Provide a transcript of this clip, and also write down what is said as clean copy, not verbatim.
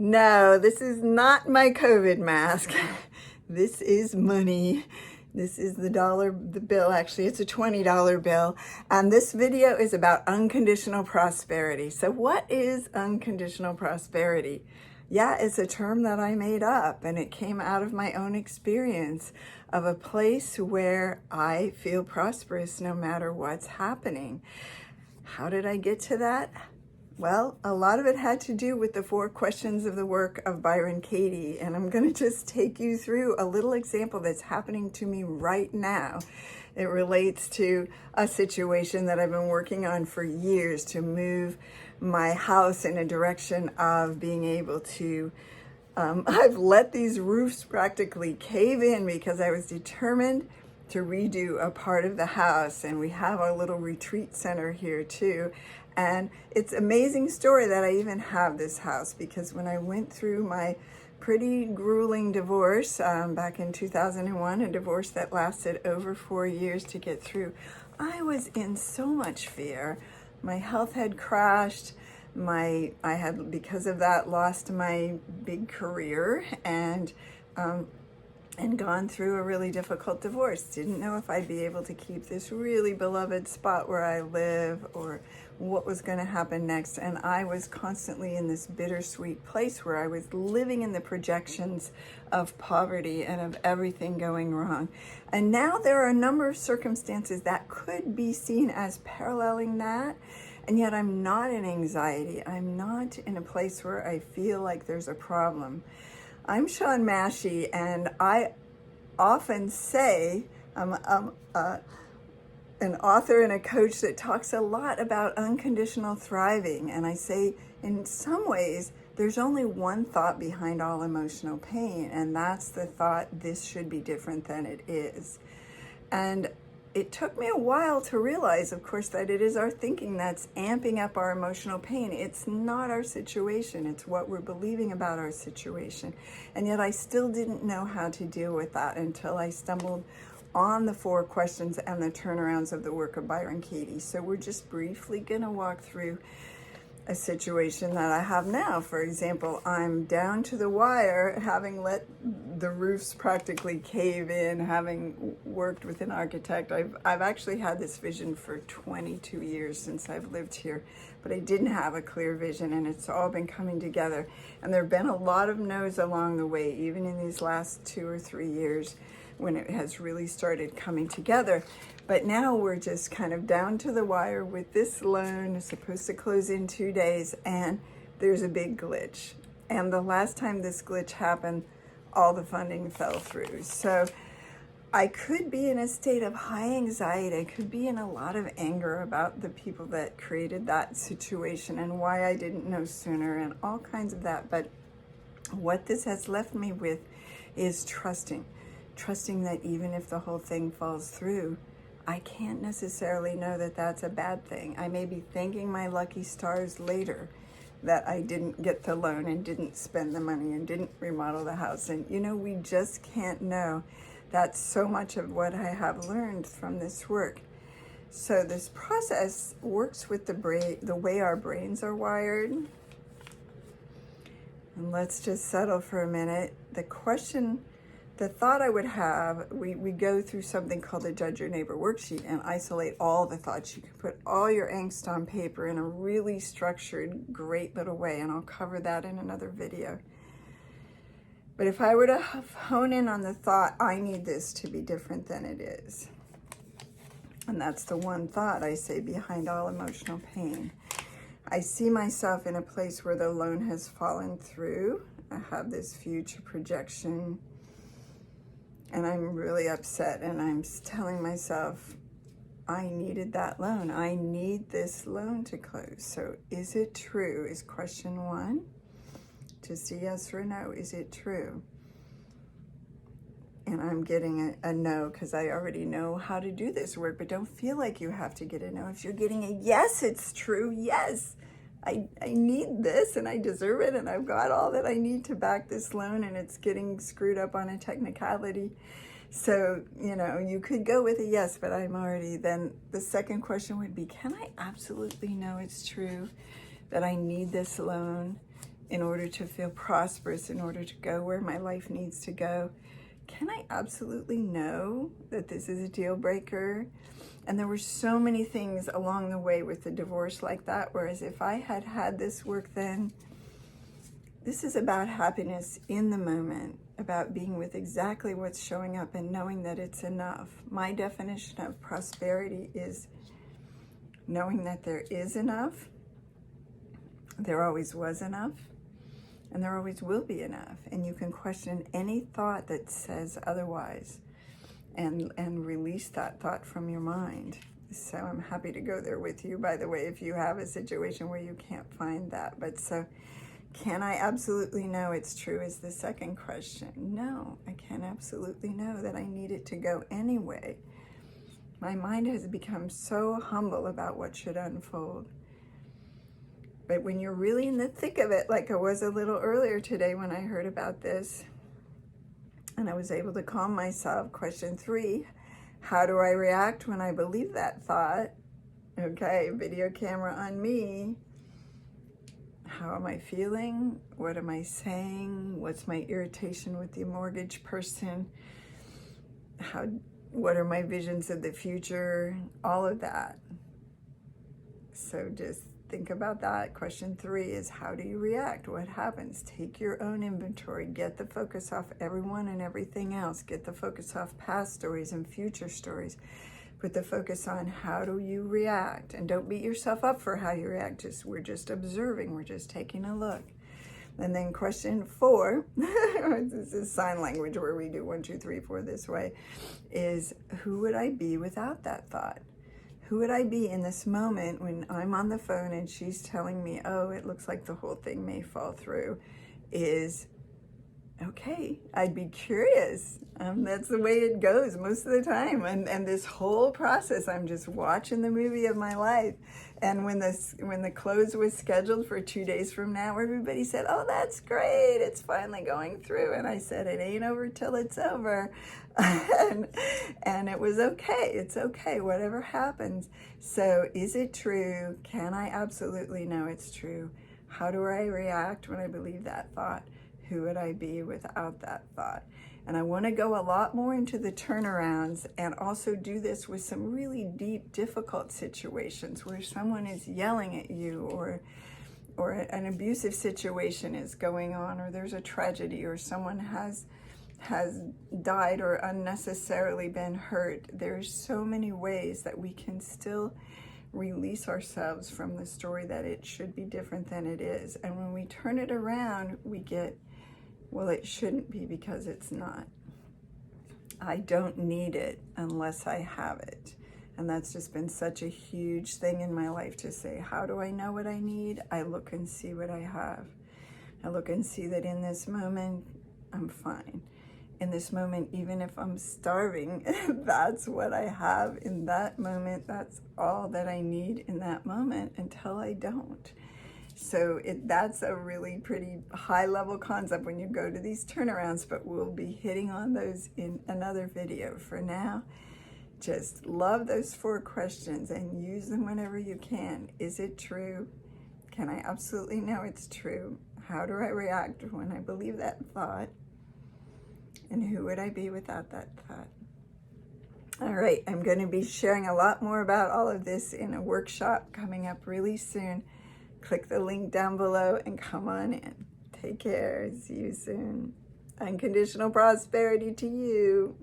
No, this is not my COVID mask. This is money. This is the bill. Actually, it's a $20 bill. And this video is about unconditional prosperity. So what is unconditional prosperity? Yeah, it's a term that I made up, and it came out of my own experience of a place where I feel prosperous no matter what's happening. How did I get to that? Well, a lot of it had to do with the 4 questions of the work of Byron Katie, and I'm going to just take you through a little example that's happening to me right now. It relates to a situation that I've been working on for years to move my house in a direction of being able to I've let these roofs practically cave in because I was determined to redo a part of the house, and we have a little retreat center here too. And it's an amazing story that I even have this house, because when I went through my pretty grueling divorce back in 2001, a divorce that lasted over 4 years to get through, I was in so much fear. My health had crashed. I had, because of that, lost my big career and gone through a really difficult divorce. Didn't know if I'd be able to keep this really beloved spot where I live or what was going to happen next. And I was constantly in this bittersweet place where I was living in the projections of poverty and of everything going wrong. And now there are a number of circumstances that could be seen as paralleling that. And yet I'm not in anxiety. I'm not in a place where I feel like there's a problem. I'm Shawn Mashey, and I often say I'm an author and a coach that talks a lot about unconditional thriving. And I say, in some ways, there's only one thought behind all emotional pain, and that's the thought, this should be different than it is. And it took me a while to realize, of course, that it is our thinking that's amping up our emotional pain. It's not our situation. It's what we're believing about our situation. And yet I still didn't know how to deal with that until I stumbled on the 4 questions and the turnarounds of the work of Byron Katie. So we're just briefly going to walk through a situation that I have now. For example, I'm down to the wire, having let the roofs practically cave in, having worked with an architect. I've actually had this vision for 22 years since I've lived here, but I didn't have a clear vision, and it's all been coming together. And there have been a lot of no's along the way, even in these last 2 or 3 years when it has really started coming together. But now we're just kind of down to the wire with this loan. It's supposed to close in 2 days, and there's a big glitch. And the last time this glitch happened, all the funding fell through. So I could be in a state of high anxiety. I could be in a lot of anger about the people that created that situation and why I didn't know sooner and all kinds of that. But what this has left me with is trusting that even if the whole thing falls through, I can't necessarily know that that's a bad thing. I may be thanking my lucky stars later that I didn't get the loan and didn't spend the money and didn't remodel the house. And we just can't know. That's so much of what I have learned from this work. So this process works with the way our brains are wired. And let's just settle for a minute. The thought I would have, we go through something called the Judge Your Neighbor worksheet and isolate all the thoughts. You can put all your angst on paper in a really structured, great little way, and I'll cover that in another video. But if I were to hone in on the thought, I need this to be different than it is. And that's the one thought I say behind all emotional pain. I see myself in a place where the loan has fallen through. I have this future projection, and I'm really upset, and I'm telling myself, I needed that loan. I need this loan to close. So is it true? Is question 1. Just a yes or a no. Is it true? And I'm getting a no because I already know how to do this work, but don't feel like you have to get a no. If you're getting a yes, it's true. Yes, I need this and I deserve it, and I've got all that I need to back this loan, and it's getting screwed up on a technicality. So, you could go with a yes, but then the second question would be, can I absolutely know it's true that I need this loan? in order to feel prosperous, in order to go where my life needs to go? Can I absolutely know that this is a deal breaker? And there were so many things along the way with the divorce like that, whereas if I had had this work then, this is about happiness in the moment, about being with exactly what's showing up and knowing that it's enough. My definition of prosperity is knowing that there is enough, there always was enough, and there always will be enough. And you can question any thought that says otherwise and release that thought from your mind. So I'm happy to go there with you, by the way, if you have a situation where you can't find that. But so, can I absolutely know it's true is the second question. No, I can absolutely know that I need it to go anyway. My mind has become so humble about what should unfold. But when you're really in the thick of it, like I was a little earlier today when I heard about this, and I was able to calm myself. Question 3, how do I react when I believe that thought? Okay, video camera on me. How am I feeling? What am I saying? What's my irritation with the mortgage person? What are my visions of the future? All of that. So just think about that. Question 3 is, how do you react? What happens? Take your own inventory. Get the focus off everyone and everything else. Get the focus off past stories and future stories. Put the focus on how do you react. And don't beat yourself up for how you react. We're just observing. We're just taking a look. And then question 4, this is sign language where we do 1, 2, 3, 4 this way, is who would I be without that thought? Who would I be in this moment when I'm on the phone and she's telling me, oh, it looks like the whole thing may fall through? Is, okay, I'd be curious. That's the way it goes most of the time. And this whole process, I'm just watching the movie of my life. And when the close was scheduled for 2 days from now, everybody said, oh, that's great. It's finally going through. And I said, it ain't over till it's over. and it was okay. It's okay, whatever happens. So is it true? Can I absolutely know it's true? How do I react when I believe that thought? Who would I be without that thought? And I want to go a lot more into the turnarounds and also do this with some really deep, difficult situations where someone is yelling at you or an abusive situation is going on, or there's a tragedy, or someone has died or unnecessarily been hurt. There's so many ways that we can still release ourselves from the story that it should be different than it is. And when we turn it around, we get, well, it shouldn't be because it's not. I don't need it unless I have it. And that's just been such a huge thing in my life to say, how do I know what I need? I look and see what I have. I look and see that in this moment, I'm fine. In this moment, even if I'm starving, that's what I have in that moment. That's all that I need in that moment until I don't. So that's a really pretty high level concept when you go to these turnarounds, but we'll be hitting on those in another video. For now, just love those 4 questions and use them whenever you can. Is it true? Can I absolutely know it's true? How do I react when I believe that thought? And who would I be without that thought? All right, I'm going to be sharing a lot more about all of this in a workshop coming up really soon. Click the link down below and come on in. Take care. See you soon. Unconditional prosperity to you.